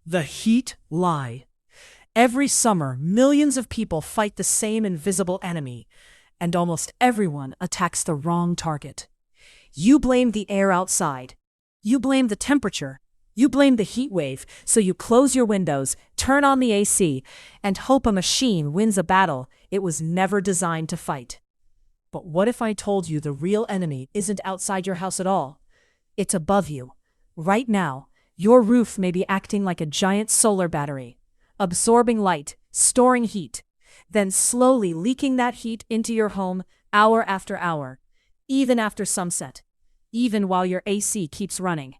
The heat lie. Every summer, millions of people fight the same invisible enemy, and almost everyone attacks the wrong target. You blame the air outside. You blame the temperature. You blame the heat wave, so you close your windows, turn on the AC, and hope a machine wins a battle it was never designed to fight. But what if I told you the real enemy isn't outside your house at all? It's above you. Right now, your roof may be acting like a giant solar battery, absorbing light, storing heat, then slowly leaking that heat into your home hour after hour, even after sunset, even while your AC keeps running.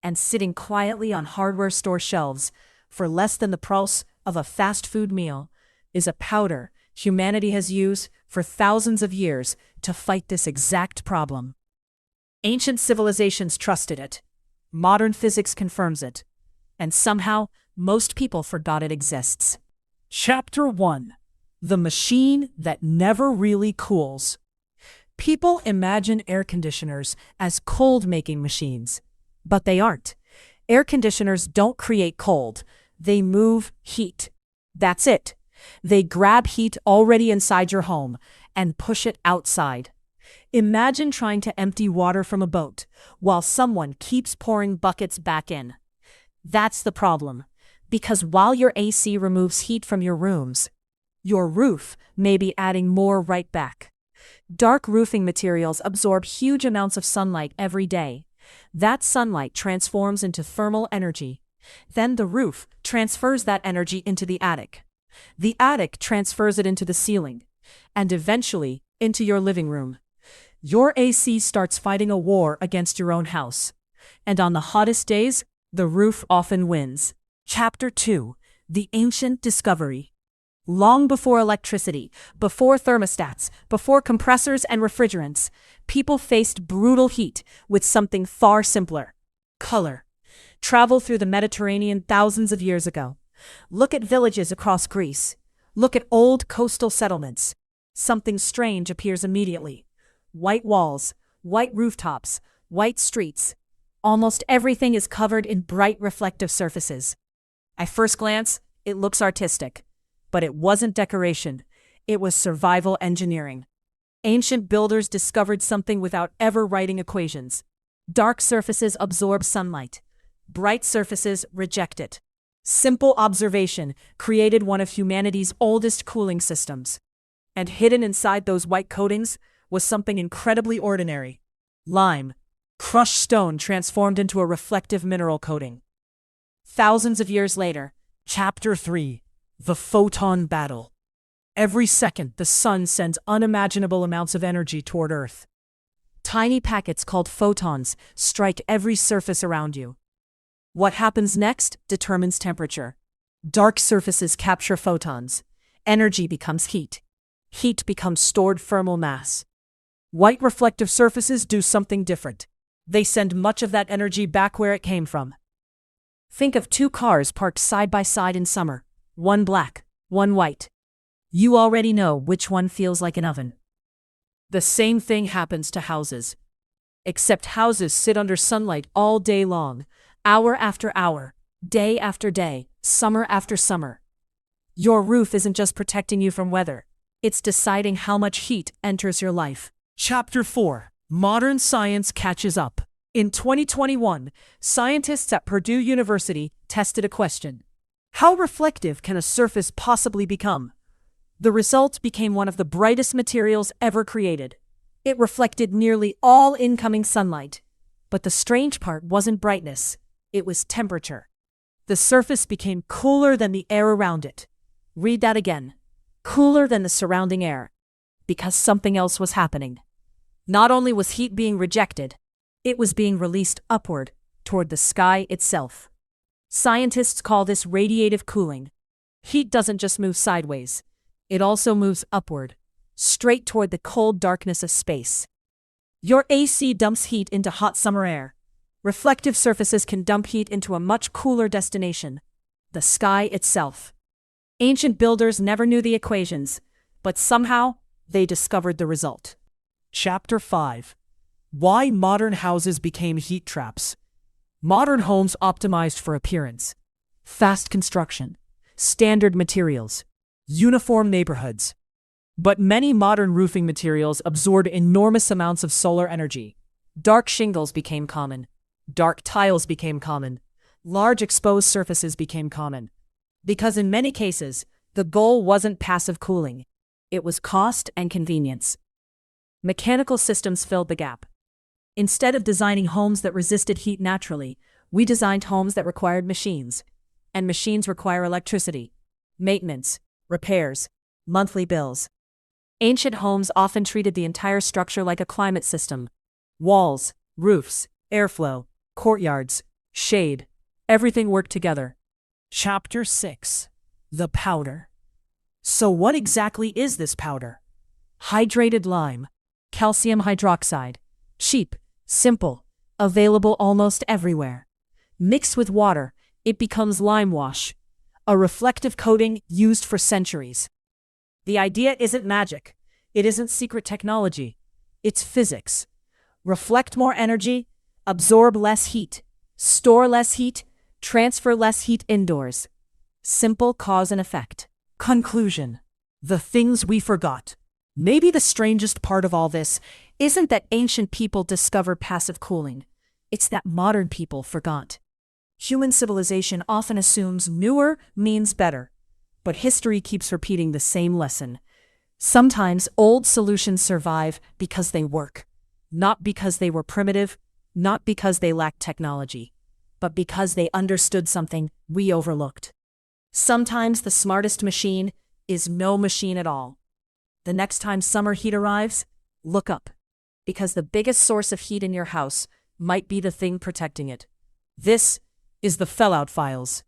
And sitting quietly on hardware store shelves for less than the price of a fast food meal is a powder humanity has used for thousands of years to fight this exact problem. Ancient civilizations trusted it. Modern physics confirms it. And somehow, most people forgot it exists. Chapter 1: The Machine That Never Really Cools. People imagine air conditioners as cold-making machines. But they aren't. Air conditioners don't create cold. They move heat. That's it. They grab heat already inside your home and push it outside. Imagine trying to empty water from a boat while someone keeps pouring buckets back in. That's the problem. Because while your AC removes heat from your rooms, your roof may be adding more right back. Dark roofing materials absorb huge amounts of sunlight every day. That sunlight transforms into thermal energy. Then the roof transfers that energy into the attic. The attic transfers it into the ceiling, and eventually into your living room. Your AC starts fighting a war against your own house. And on the hottest days, the roof often wins. Chapter 2: The Ancient Discovery. Long before electricity, before thermostats, before compressors and refrigerants, people faced brutal heat with something far simpler: color. Travel through the Mediterranean thousands of years ago. Look at villages across Greece. Look at old coastal settlements. Something strange appears immediately. White walls, white rooftops, white streets. Almost everything is covered in bright reflective surfaces. At first glance, it looks artistic. But it wasn't decoration. It was survival engineering. Ancient builders discovered something without ever writing equations. Dark surfaces absorb sunlight. Bright surfaces reject it. Simple observation created one of humanity's oldest cooling systems. And hidden inside those white coatings was something incredibly ordinary: lime, crushed stone transformed into a reflective mineral coating. Thousands of years later, Chapter 3: The Photon Battle. Every second, the sun sends unimaginable amounts of energy toward Earth. Tiny packets called photons strike every surface around you. What happens next determines temperature. Dark surfaces capture photons. Energy becomes heat. Heat becomes stored thermal mass. White reflective surfaces do something different. They send much of that energy back where it came from. Think of two cars parked side by side in summer. One black, one white. You already know which one feels like an oven. The same thing happens to houses. Except houses sit under sunlight all day long, hour after hour, day after day, summer after summer. Your roof isn't just protecting you from weather. It's deciding how much heat enters your life. Chapter 4: Modern Science Catches Up. In 2021, scientists at Purdue University tested a question: how reflective can a surface possibly become? The result became one of the brightest materials ever created. It reflected nearly all incoming sunlight. But the strange part wasn't brightness, it was temperature. The surface became cooler than the air around it. Read that again. Cooler than the surrounding air. Because something else was happening. Not only was heat being rejected, it was being released upward, toward the sky itself. Scientists call this radiative cooling. Heat doesn't just move sideways. It also moves upward, straight toward the cold darkness of space. Your AC dumps heat into hot summer air. Reflective surfaces can dump heat into a much cooler destination: the sky itself. Ancient builders never knew the equations, but somehow they discovered the result. Chapter 5: Why Modern Houses Became Heat Traps. Modern homes optimized for appearance. fast construction, standard materials, uniform neighborhoods. But many modern roofing materials absorb enormous amounts of solar energy. Dark shingles became common. Dark tiles became common. Large exposed surfaces became common. Because in many cases, the goal wasn't passive cooling. It was cost and convenience. Mechanical systems filled the gap. Instead of designing homes that resisted heat naturally, we designed homes that required machines. And machines require electricity, maintenance, repairs, monthly bills. Ancient homes often treated the entire structure like a climate system. Walls, roofs, airflow, courtyards, shade, everything worked together. Chapter 6. The powder. So what exactly is this powder? Hydrated lime, calcium hydroxide, cheap, simple, available almost everywhere. Mixed with water, it becomes lime wash, a reflective coating used for centuries. The idea isn't magic. It isn't secret technology. It's physics. Reflect more energy, absorb less heat, store less heat, transfer less heat indoors. Simple cause and effect. Conclusion. The things we forgot. Maybe the strangest part of all this isn't that ancient people discovered passive cooling. It's that modern people forgot. Human civilization often assumes newer means better, but history keeps repeating the same lesson. Sometimes old solutions survive because they work, not because they were primitive, not because they lacked technology, but because they understood something we overlooked. Sometimes the smartest machine is no machine at all. The next time summer heat arrives, look up, because the biggest source of heat in your house might be the thing protecting it. This is the Fallout Files.